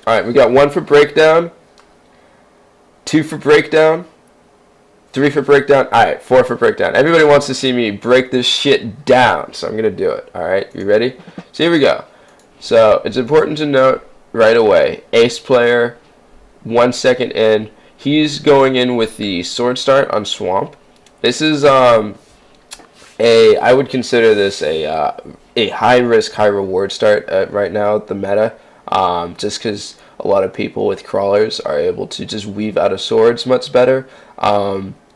Alright, we got 1 for breakdown, 2 for breakdown, 3 for breakdown. Alright, 4 for breakdown. Everybody wants to see me break this shit down, so I'm going to do it. Alright, you ready? So here we go. So it's important to note right away, Aseplayer, 1 second in. He's going in with the sword start on Swamp. This is I would consider this a high risk, high reward start right now at the meta. Just because a lot of people with crawlers are able to just weave out of swords much better.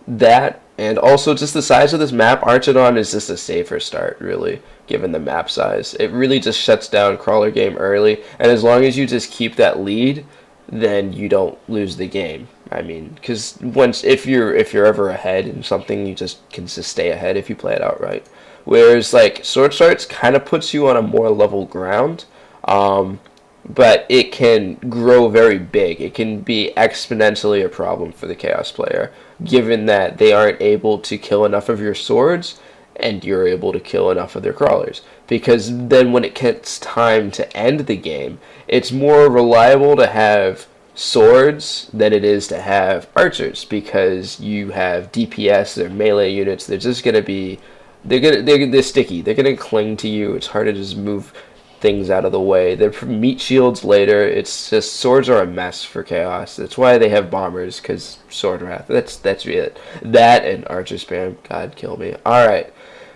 That and also just the size of this map, Archidon is just a safer start, really, given the map size. It really just shuts down crawler game early, and as long as you just keep that lead, then you don't lose the game. I mean, because if you're ever ahead in something, you just can just stay ahead if you play it out right. Whereas like sword starts kind of puts you on a more level ground, but it can grow very big. It can be exponentially a problem for the Chaos player, given that they aren't able to kill enough of your swords, and you're able to kill enough of their crawlers. Because then when it gets time to end the game, it's more reliable to have swords than it is to have archers, because you have DPS, they're melee units, they're just gonna be they're sticky, they're gonna cling to you. It's hard to just move things out of the way. They're meat shields later. It's just swords are a mess for Chaos. That's why they have bombers, because sword wrath. That's it. That and archer spam. God kill me. Alright.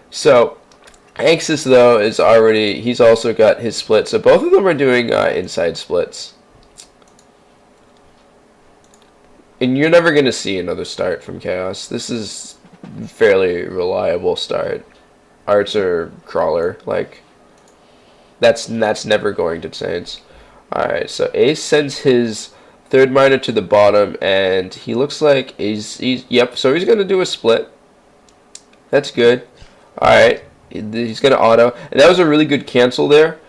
So Anxus though he's also got his split. So both of them are doing inside splits. And you're never going to see another start from Chaos. This is fairly reliable start. Archer, crawler, like that's never going to change. Alright, so Ace sends his third miner to the bottom, and he looks like yep, so he's going to do a split. That's good. Alright, he's going to auto. And that was a really good cancel there.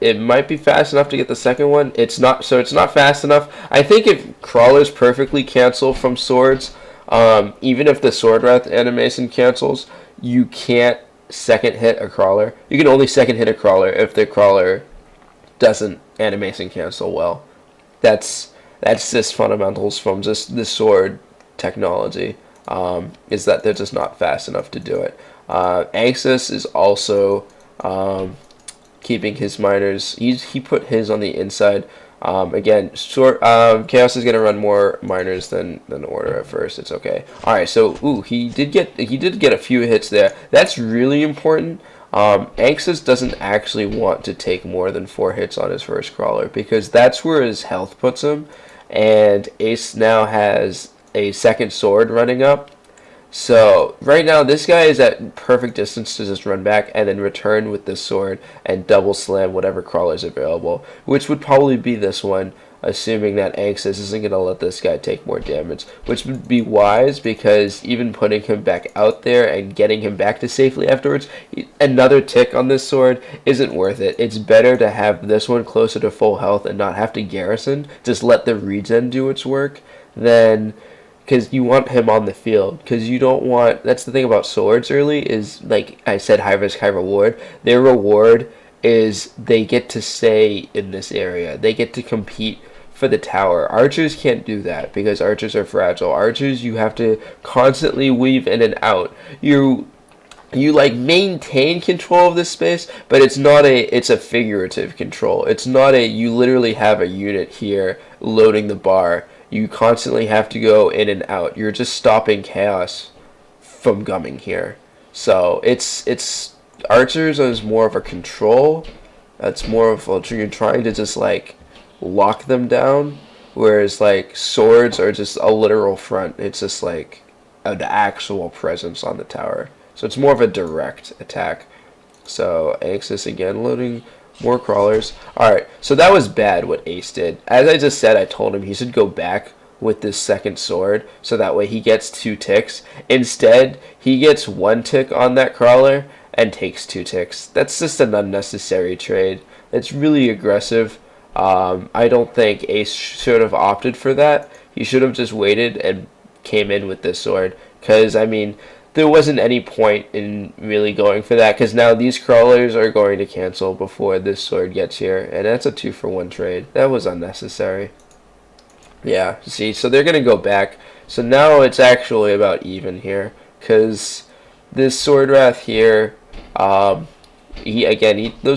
It might be fast enough to get the second one. It's not fast enough. I think if crawlers perfectly cancel from swords, even if the sword wrath animation cancels, you can't second hit a crawler. You can only second hit a crawler if the crawler doesn't animation cancel well. That's just fundamentals from just the sword technology. Is that they're just not fast enough to do it. Anxus is also keeping his miners. He put his on the inside. Again, Chaos is gonna run more miners than Order at first. It's okay. All right, so he did get a few hits there. That's really important. Anxus doesn't actually want to take more than 4 hits on his first crawler, because that's where his health puts him. And Ace now has a second sword running up. So right now this guy is at perfect distance to just run back and then return with this sword and double slam whatever crawler is available, which would probably be this one, assuming that Anxus isn't going to let this guy take more damage, which would be wise, because even putting him back out there and getting him back to safely afterwards, another tick on this sword isn't worth it. It's better to have this one closer to full health and not have to garrison, just let the regen do its work, than... because you want him on the field, because you don't want... that's the thing about swords early, is, like I said, high risk, high reward. Their reward is they get to stay in this area. They get to compete for the tower. Archers can't do that, because archers are fragile. Archers, you have to constantly weave in and out. You like maintain control of this space, but it's a figurative control. It's not you literally have a unit here loading the bar. You constantly have to go in and out. You're just stopping Chaos from gumming here. So it's archers is more of a control. That's more of you're trying to just like lock them down, whereas like swords are just a literal front. It's just like an actual presence on the tower. So it's more of a direct attack. So Anxus again loading more crawlers. Alright, so that was bad what Ace did. As I just said, I told him he should go back with this second sword, so that way he gets 2 ticks. Instead, he gets 1 tick on that crawler and takes 2 ticks. That's just an unnecessary trade. It's really aggressive. I don't think Ace should have opted for that. He should have just waited and came in with this sword. Because, I mean, there wasn't any point in really going for that because now these crawlers are going to cancel before this sword gets here, and that's a 2-for-1 trade. That was unnecessary. Yeah, see, so they're going to go back. So now it's actually about even here because this Sword Wrath here, those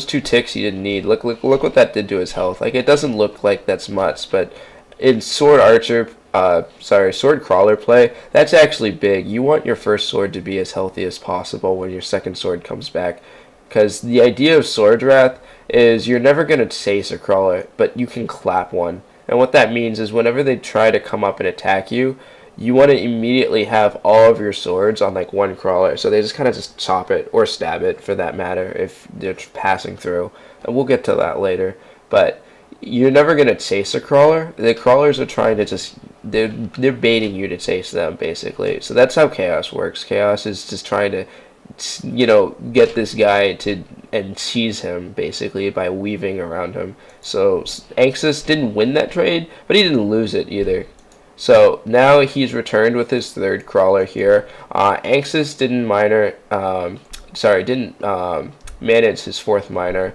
2 ticks he didn't need. Look what that did to his health. Like, it doesn't look like that's much, but in Sword Crawler play, that's actually big. You want your first sword to be as healthy as possible when your second sword comes back, because the idea of Sword Wrath is you're never going to chase a crawler, but you can clap one. And what that means is whenever they try to come up and attack you, you want to immediately have all of your swords on like one crawler. So they just kind of just chop it or stab it for that matter if they're passing through. And we'll get to that later. But you're never going to chase a crawler. The crawlers are trying to they're baiting you to chase them basically. So that's how Chaos works. Chaos is just trying to get this guy to and cheese him basically by weaving around him. So Anxus didn't win that trade, but he didn't lose it either. So now he's returned with his 3rd crawler here. Anxus didn't manage his 4th miner.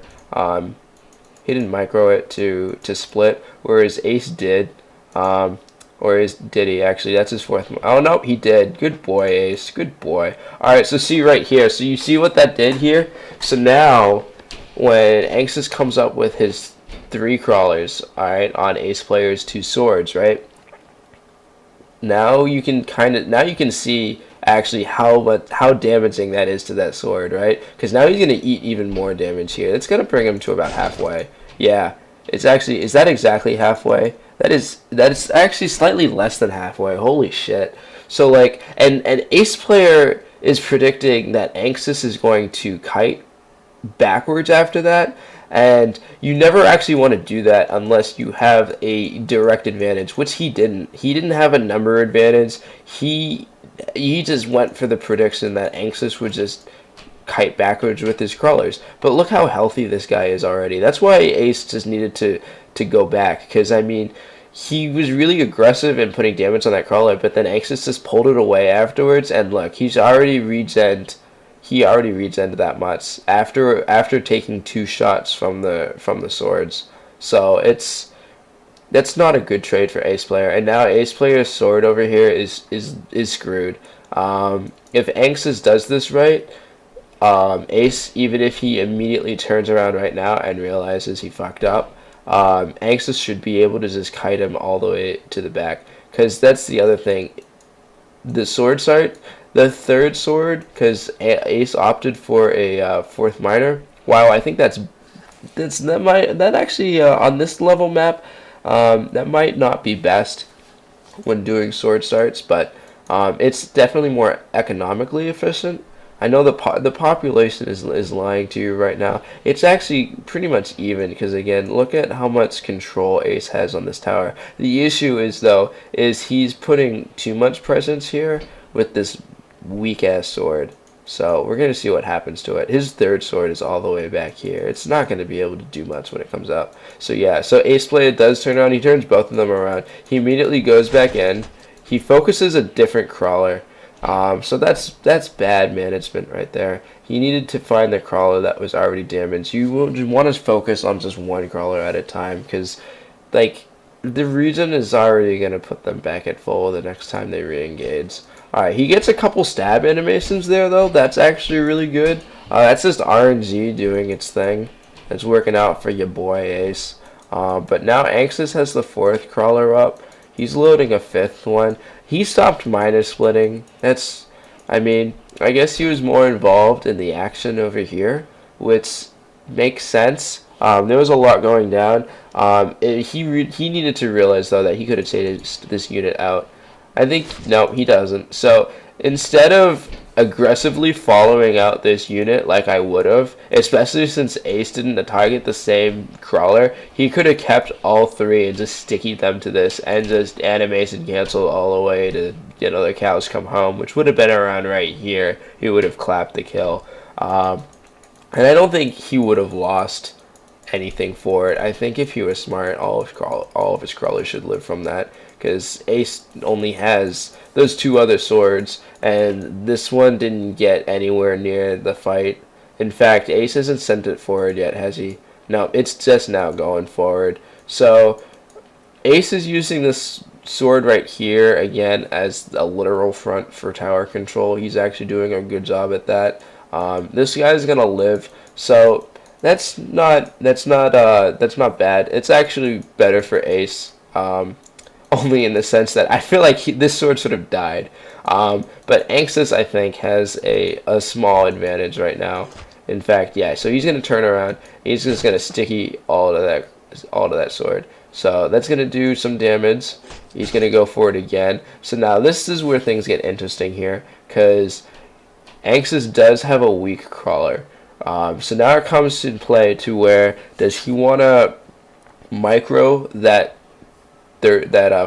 He didn't micro it to split, whereas Ace did. Or did he actually? That's his 4th. Oh, no, he did. Good boy, Ace. Good boy. Alright, so see right here. So you see what that did here? So now, when Anxus comes up with his 3 crawlers, alright, on Aseplayer's 2 swords, right? Now you can see actually how damaging that is to that sword, right? Because now he's going to eat even more damage here. It's going to bring him to about halfway. Yeah, is that exactly halfway? That is actually slightly less than halfway. Holy shit. So like, and Aseplayer is predicting that Anxus is going to kite backwards after that, and you never actually want to do that unless you have a direct advantage, which he didn't. He didn't have a number advantage. He just went for the prediction that Anxus would just kite backwards with his crawlers. But look how healthy this guy is already. That's why Ace just needed to go back, because I mean, he was really aggressive in putting damage on that crawler, but then Anxus just pulled it away afterwards, and look, he's already regened. He already regened that much after taking 2 shots from the swords. So that's not a good trade for Aseplayer. And now Aseplayer's sword over here is screwed. If Anxus does this right, Ace, even if he immediately turns around right now and realizes he fucked up, Anxus should be able to just kite him all the way to the back. Because that's the other thing. The sword start, the 3rd sword, because Ace opted for a 4th miner. Wow, I think that actually on this level map, that might not be best when doing sword starts, but it's definitely more economically efficient. I know the population is lying to you right now. It's actually pretty much even, because again, look at how much control Ace has on this tower. The issue is though, he's putting too much presence here with this weak ass sword. So we're gonna see what happens to it. His 3rd sword is all the way back here. It's not gonna be able to do much when it comes up. So yeah, so Aseplayer does turn around. He turns both of them around. He immediately goes back in. He focuses a different crawler. So that's bad management right there. He needed to find the crawler that was already damaged. You want to focus on just one crawler at a time, because like the regen is already going to put them back at full the next time they re-engage. Alright, he gets a couple stab animations there though. That's actually really good. That's just RNG doing its thing. It's working out for your boy Ace. But now Anxus has the 4th crawler up. He's loading a 5th one. He stopped miner splitting. I mean, I guess he was more involved in the action over here, which makes sense. There was a lot going down. He needed to realize though that he could have chased this unit out. I think no, he doesn't. So instead of aggressively following out this unit like I would have, especially since Ace didn't target the same crawler, he could have kept all 3 and just sticky them to this and just animation cancel all the way to the cows come home, which would have been around right here. He would have clapped the kill, and I don't think he would have lost anything for it. I think if he was smart, all of his crawlers should live from that, because Ace only has those 2 other swords, and this one didn't get anywhere near the fight. In fact, Ace hasn't sent it forward yet, has he? No, it's just now going forward. So Ace is using this sword right here again as a literal front for tower control. He's actually doing a good job at that. This guy's gonna live, so that's not bad. It's actually better for Ace, only in the sense that I feel like this sword sort of died. But Anxus, I think, has a small advantage right now. In fact, yeah. So he's gonna turn around. He's just gonna sticky all to that sword. So that's going to do some damage. He's going to go for it again. So now this is where things get interesting here, because Anxus does have a weak crawler. So now it comes in play to where does he want to micro that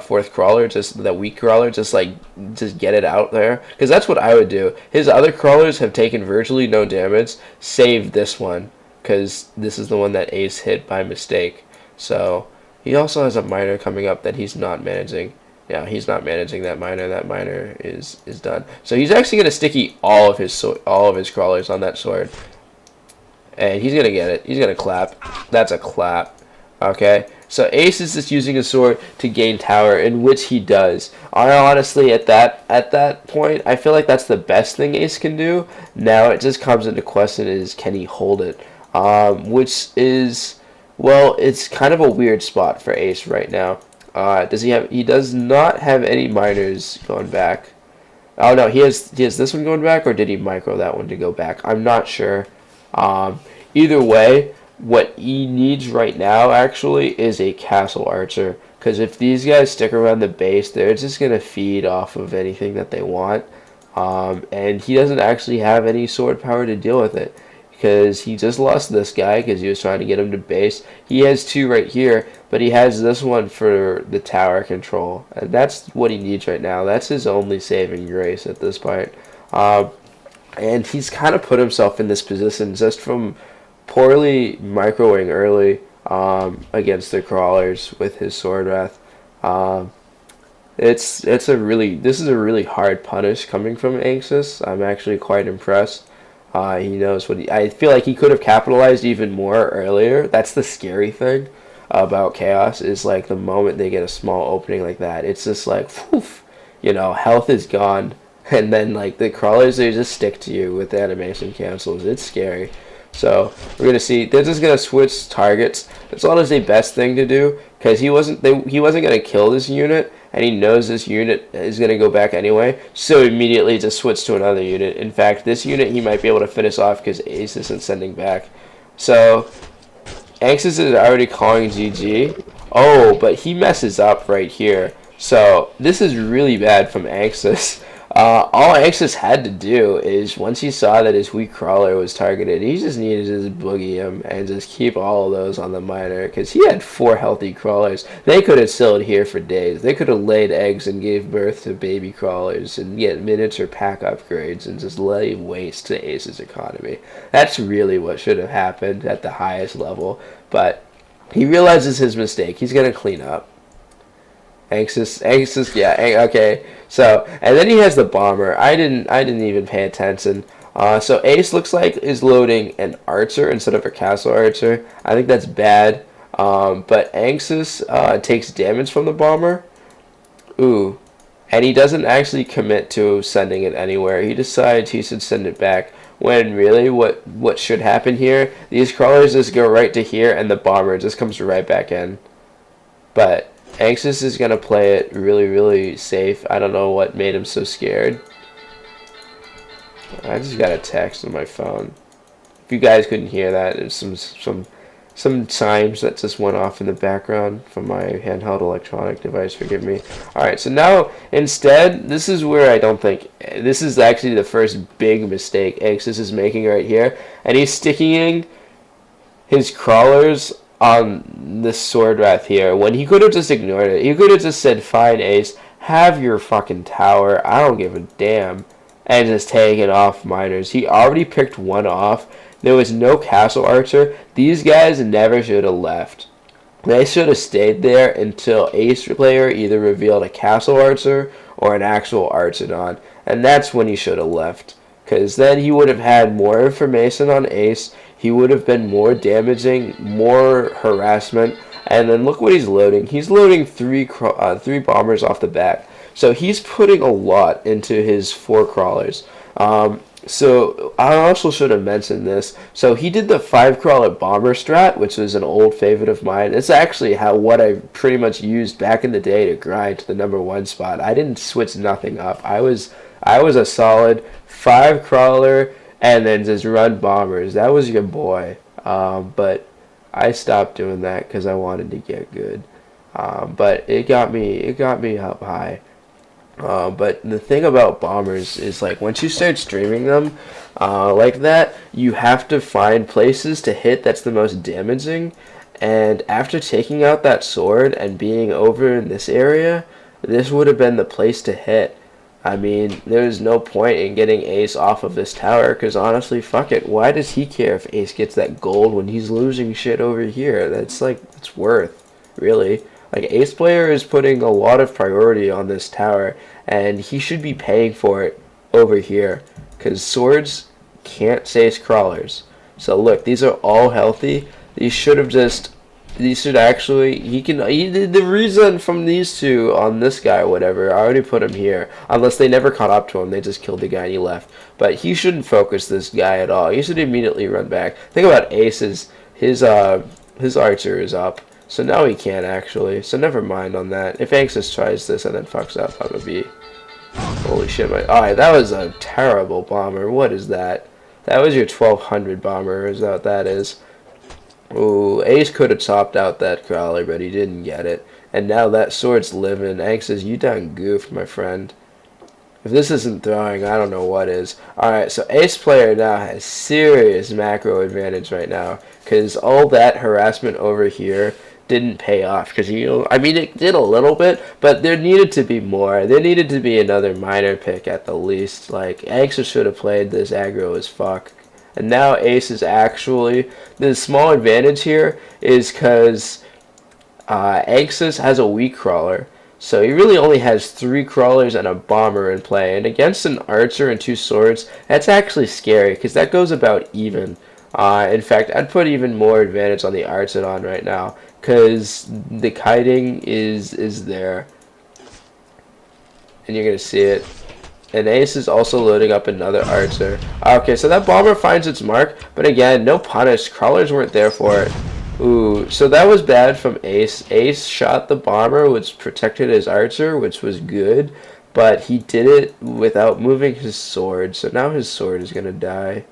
fourth crawler, just that weak crawler, just get it out there? Because that's what I would do. His other crawlers have taken virtually no damage, save this one, because this is the one that Ace hit by mistake. So he also has a miner coming up that he's not managing. Yeah, he's not managing that miner. That miner is done. So he's actually going to sticky all of his crawlers on that sword. And he's going to get it. He's going to clap. That's a clap. Okay. So Ace is just using a sword to gain tower, in which he does. I honestly, at that point, I feel like that's the best thing Ace can do. Now it just comes into question is, can he hold it? Which is... Well, it's kind of a weird spot for Ace right now. He does not have any miners going back. Oh no, he has this one going back, or did he micro that one to go back? I'm not sure. Either way, what he needs right now actually is a castle archer, because if these guys stick around the base, they're just gonna feed off of anything that they want. And he doesn't actually have any sword power to deal with it, because he just lost this guy because he was trying to get him to base. He has 2 right here, but he has this one for the tower control, and that's what he needs right now. That's his only saving grace at this point. And he's kind of put himself in this position just from poorly microing early against the crawlers with his sword wrath. This is a really hard punish coming from Anxus. I'm actually quite impressed. He knows what I feel like he could have capitalized even more earlier. That's the scary thing about Chaos, is like the moment they get a small opening like that, it's just like, poof, health is gone. And then like the crawlers, they just stick to you with the animation cancels. It's scary. So we're going to see, they're just going to switch targets. That's honestly the best thing to do, because he wasn't going to kill this unit, and he knows this unit is going to go back anyway, so immediately just switch to another unit. In fact, this unit he might be able to finish off because Ace isn't sending back. So Anxus is already calling GG. Oh, but he messes up right here. So this is really bad from Anxus. All Anxus had to do is, once he saw that his weak crawler was targeted, he just needed to just boogie him and just keep all of those on the miner, because he had 4 healthy crawlers. They could have chilled here for days. They could have laid eggs and gave birth to baby crawlers and get miniature pack upgrades and just lay waste to Ace's economy. That's really what should have happened at the highest level, but he realizes his mistake. He's going to clean up. Anxus, yeah, okay. So, and then he has the bomber. I didn't even pay attention. So Ace looks like is loading an archer instead of a castle archer. I think that's bad. But Anxus takes damage from the bomber. Ooh, and he doesn't actually commit to sending it anywhere. He decides he should send it back. When really, what should happen here? These crawlers just go right to here, and the bomber just comes right back in. But Anxus is going to play it really, really safe. I don't know what made him so scared. I just got a text on my phone. If you guys couldn't hear that, it's some chimes that just went off in the background from my handheld electronic device. Forgive me. Alright, so now, instead, this is where I don't think... This is actually the first big mistake Anxus is making right here. And he's sticking his crawlers on this sword wrath here, when he could have just ignored it. He could have just said, fine, Ace, have your fucking tower, I don't give a damn, and just taken off miners. He already picked one off. There was no castle archer. These guys never should have left. They should have stayed there until Aseplayer either revealed a Castle Archer or an actual Archidon, and that's when he should have left. Because then he would have had more information on Ace, he would have been more damaging, more harassment, and then look what he's loading. He's loading three bombers off the back. So he's putting a lot into his 4 crawlers. So I also should have mentioned this. So he did the 5 crawler bomber strat, which was an old favorite of mine. It's actually what I pretty much used back in the day to grind to the #1 spot. I didn't switch nothing up. I was a solid 5 crawler and then just run bombers. That was your boy. But I stopped doing that because I wanted to get good. But it got me up high. But the thing about bombers is, like, once you start streaming them like that, you have to find places to hit that's the most damaging. And after taking out that sword and being over in this area, this would have been the place to hit. I mean, there's no point in getting Ace off of this tower, because honestly, fuck it. Why does he care if Ace gets that gold when he's losing shit over here? That's like, it's worth, really. Like, Aseplayer is putting a lot of priority on this tower, and he should be paying for it over here, because swords can't save crawlers. So look, these are all healthy. These should actually, he did the reason from these two on this guy or whatever, I already put him here, unless they never caught up to him, they just killed the guy and he left. But he shouldn't focus this guy at all. He should immediately run back. Think about Ace's, his archer is up. So now he can't actually. So never mind on that. If Anxious tries this and then fucks up, I'm gonna be... Holy shit, alright, that was a terrible bomber. What is that? That was your 1200 bomber, is that what that is? Ooh, Ace could have chopped out that crawler, but he didn't get it. And now that sword's living. Anxious, you done goofed, my friend. If this isn't throwing, I don't know what is. Alright, so Aseplayer now has serious macro advantage right now, because all that harassment over here didn't pay off, because I mean, it did a little bit, but there needed to be more. There needed to be another minor pick at the least. Like, Anxious should have played this aggro as fuck. And now Ace is actually, the small advantage here is because Anxious has a weak crawler. So he really only has 3 crawlers and a bomber in play. And against an archer and 2 swords, that's actually scary, because that goes about even. In fact, I'd put even more advantage on the Archidon right now, because the kiting is there. And you're going to see it. And Ace is also loading up another archer. Okay, so that bomber finds its mark, but again, no punish. Crawlers weren't there for it. Ooh, so that was bad from Ace. Ace shot the bomber, which protected his archer, which was good, but he did it without moving his sword, so now his sword is going to die.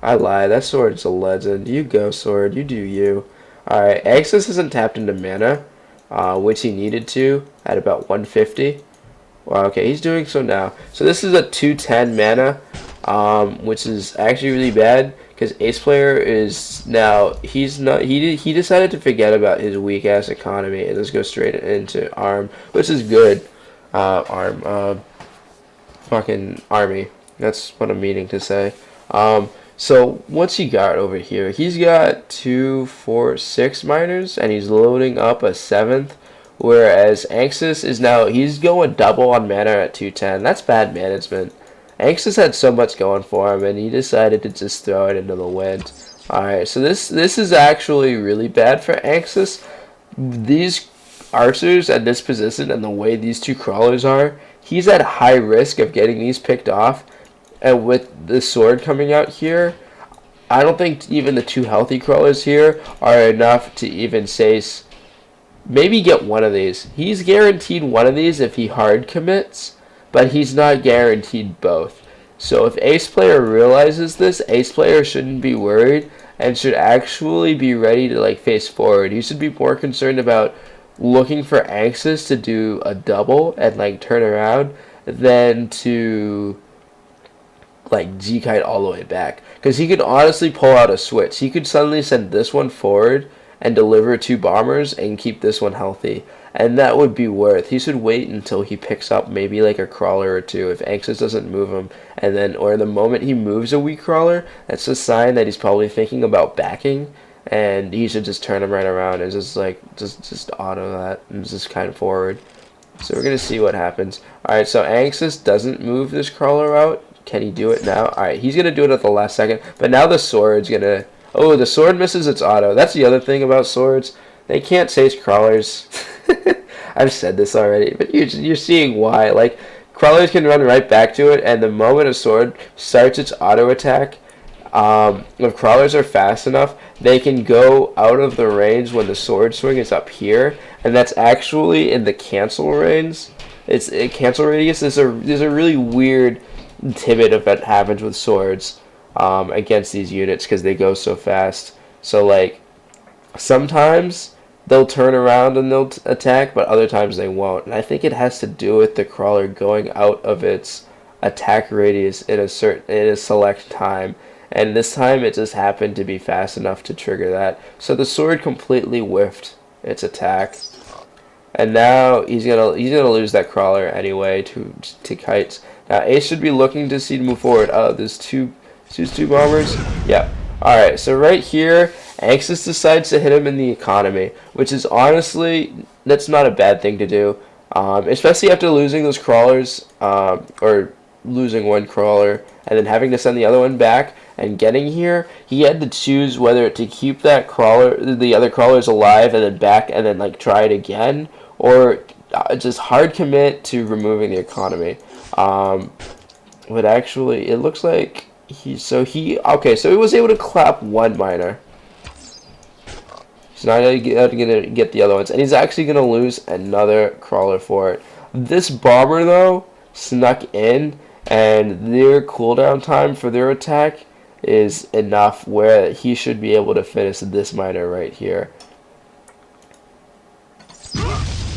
I lied, that sword's a legend. You go, sword, you do you. Alright, Anxious isn't tapped into mana, which he needed to at about 150. Well, okay, he's doing so now. So this is a 210 mana, which is actually really bad, because Aseplayer is now, he decided to forget about his weak ass economy and just go straight into arm, which is good. Fucking army. That's what I'm meaning to say. So what's he got over here? He's got 2, 4, 6 miners, and he's loading up a 7th. Whereas Anxious is now, he's going double on mana at 210. That's bad management. Anxious had so much going for him, and he decided to just throw it into the wind. Alright, so this is actually really bad for Anxious. These archers at this position and the way these 2 crawlers are, he's at high risk of getting these picked off. And with the sword coming out here, I don't think even the 2 healthy crawlers here are enough to even say, maybe get one of these. He's guaranteed one of these if he hard commits, but he's not guaranteed both. So if Aseplayer realizes this, Aseplayer shouldn't be worried and should actually be ready to, like, face forward. He should be more concerned about looking for Anxious to do a double and, like, turn around than to, like, G-kite all the way back. Because he could honestly pull out a switch. He could suddenly send this one forward and deliver 2 bombers and keep this one healthy. And that would be worth. He should wait until he picks up maybe like a crawler or 2 if Anxious doesn't move him. And then, or the moment he moves a weak crawler, that's a sign that he's probably thinking about backing. and he should just turn him right around and just like just auto that and just kind of forward. So we're gonna see what happens. Alright, so Anxis doesn't move this crawler out. Can he do it now? Alright, he's gonna do it at the last second, but now the sword's gonna... Oh, the sword misses its auto. That's the other thing about swords. They can't chase crawlers. I've said this already, but you're seeing why. Like, crawlers can run right back to it, and the moment a sword starts its auto attack, if crawlers are fast enough, they can go out of the range when the sword swing is up here, and that's actually in the cancel range. Cancel radius is a really weird timid that happens with swords against these units because they go so fast. So like sometimes they'll turn around and they'll attack, but other times they won't. And I think it has to do with the crawler going out of its attack radius in a select time. And this time it just happened to be fast enough to trigger that. So the sword completely whiffed its attack. And now he's gonna lose that crawler anyway to kites. Now Ace should be looking to see to move forward. Oh, there's two bombers. Yeah. All right. So right here, Anxis decides to hit him in the economy, which is honestly that's not a bad thing to do, especially after losing those crawlers or losing one crawler and then having to send the other one back. And getting here, he had to choose whether to keep that crawler, the other crawlers alive, and then back, and then like try it again, or just hard commit to removing the economy. But actually, it looks like he was able to clap one miner. He's not gonna get the other ones, and he's actually gonna lose another crawler for it. This bomber though snuck in, and their cooldown time for their attack is enough where he should be able to finish this miner right here.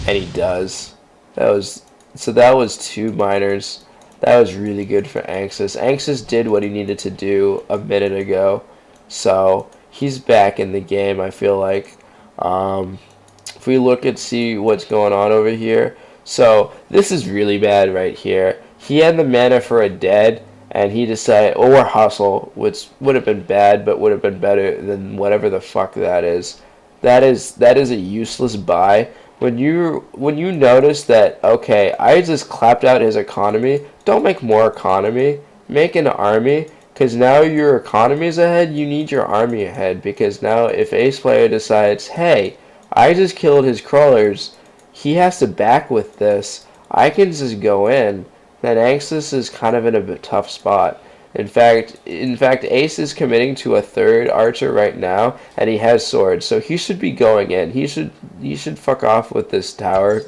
And he does. That was two miners. That was really good for Anxis. Anxis did what he needed to do a minute ago. So he's back in the game, I feel like. If we look and see what's going on over here. So this is really bad right here. He had the mana for a dead, and he decided, or hustle, which would have been bad, but would have been better than whatever the fuck that is. That is a useless buy. When you notice that, okay, I just clapped out his economy, don't make more economy, make an army, because now your economy's ahead, you need your army ahead, because now if Aseplayer decides, hey, I just killed his crawlers, he has to back with this, I can just go in. Then Anxis is kind of in a tough spot. In fact, Ace is committing to a third archer right now, and he has swords, so he should be going in. He should fuck off with this tower.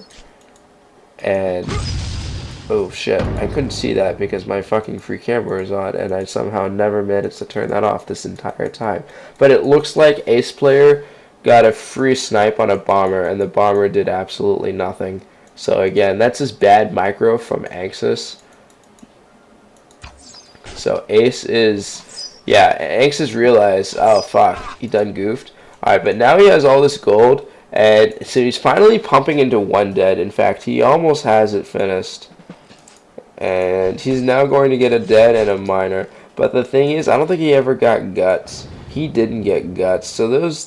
And oh shit, I couldn't see that because my fucking free camera is on, and I somehow never managed to turn that off this entire time. But it looks like Aseplayer got a free snipe on a bomber, and the bomber did absolutely nothing. So again, that's just bad micro from Anxis. So Ace is, yeah, Anxis realized, oh fuck, he done goofed. Alright, but now he has all this gold, and so he's finally pumping into one dead. In fact, he almost has it finished. And he's now going to get a dead and a miner. But the thing is, I don't think he ever got guts. He didn't get guts. So those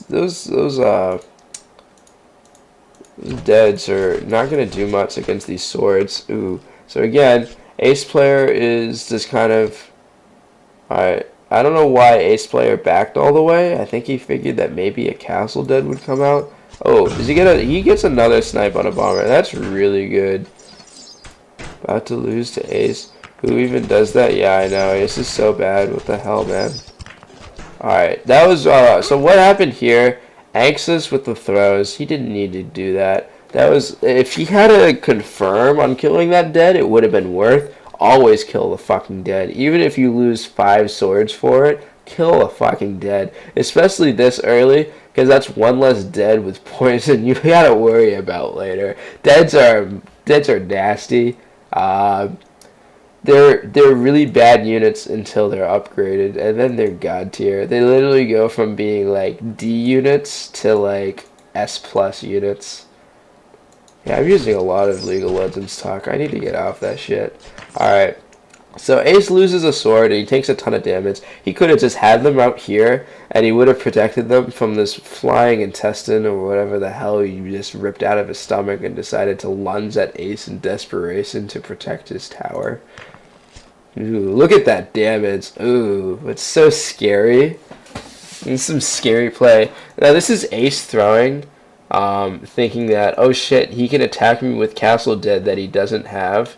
deads are not going to do much against these swords. Ooh. So again, Aseplayer is just kind of... Alright, I don't know why Aseplayer backed all the way. I think he figured that maybe a castle dead would come out. Oh, he gets another snipe on a bomber. That's really good. About to lose to Ace. Who even does that? Yeah, I know. Ace is so bad. What the hell, man? Alright, that was... so what happened here... Anxis with the throws, he didn't need to do that. That was, if he had to confirm on killing that dead, it would have been worth. Always kill the fucking dead. Even if you lose 5 swords for it, kill a fucking dead. Especially this early, because that's one less dead with poison you gotta worry about later. Deads are nasty. They're really bad units until they're upgraded, and then they're god tier. They literally go from being like D units to like S+ units. Yeah, I'm using a lot of League of Legends talk. I need to get off that shit. Alright. So Ace loses a sword and he takes a ton of damage. He could have just had them out here and he would have protected them from this flying intestine or whatever the hell he just ripped out of his stomach and decided to lunge at Ace in desperation to protect his tower. Ooh, look at that damage. Ooh, it's so scary. It's some scary play. Now this is Ace throwing, thinking that, oh shit, he can attack me with Castle Dead that he doesn't have.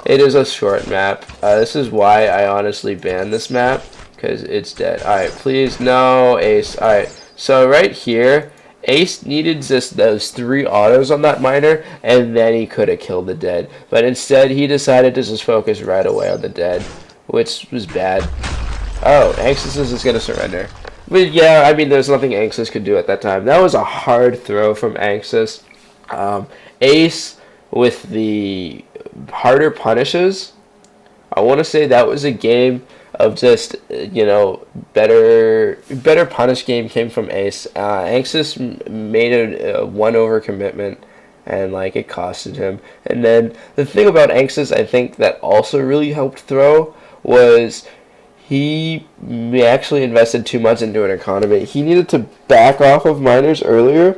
It is a short map. This is why I honestly banned this map, because it's dead. Alright, please, no, Ace. Alright, so right here, Ace needed just those 3 autos on that miner, and then he could have killed the dead. But instead, he decided to just focus right away on the dead, which was bad. Oh, Anxus is just going to surrender. But yeah, I mean, there's nothing Anxus could do at that time. That was a hard throw from Anxus. Ace with the harder punishes. I want to say that was a game of just, you know, better punish game came from Ace. Anxus made a 1-over commitment and like it costed him. And then the thing about Anxus I think that also really helped throw was he actually invested too much into an economy. He needed to back off of miners earlier,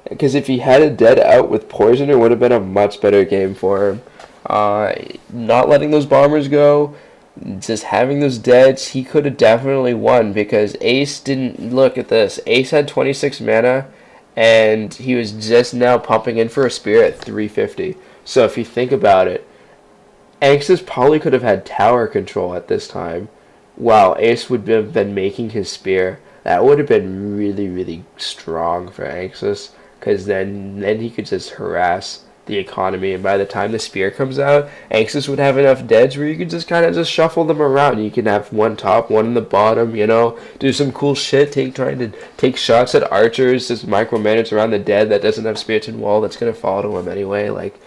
because if he had a dead out with poison, it would have been a much better game for him. Not letting those bombers go, just having those deads, he could have definitely won, because Ace didn't, look at this, Ace had 26 mana, and he was just now pumping in for a spear at 350. So if you think about it, Anxus probably could have had tower control at this time, while Ace would have been making his spear. That would have been really, really strong for Anxus, because then he could just harass the economy, and by the time the spear comes out, Anxus would have enough deads where you could just kind of just shuffle them around. You can have one top, one in the bottom, you know, do some cool shit, trying to take shots at archers, just micromanage around the dead that doesn't have Spirited Wall that's going to fall to him anyway. Like,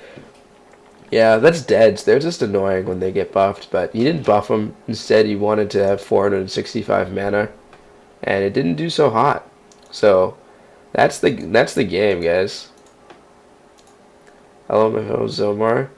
yeah, that's deads. They're just annoying when they get buffed, but he didn't buff them. Instead, he wanted to have 465 mana, and it didn't do so hot. So, that's the game, guys. Hello, my fellow Zomar.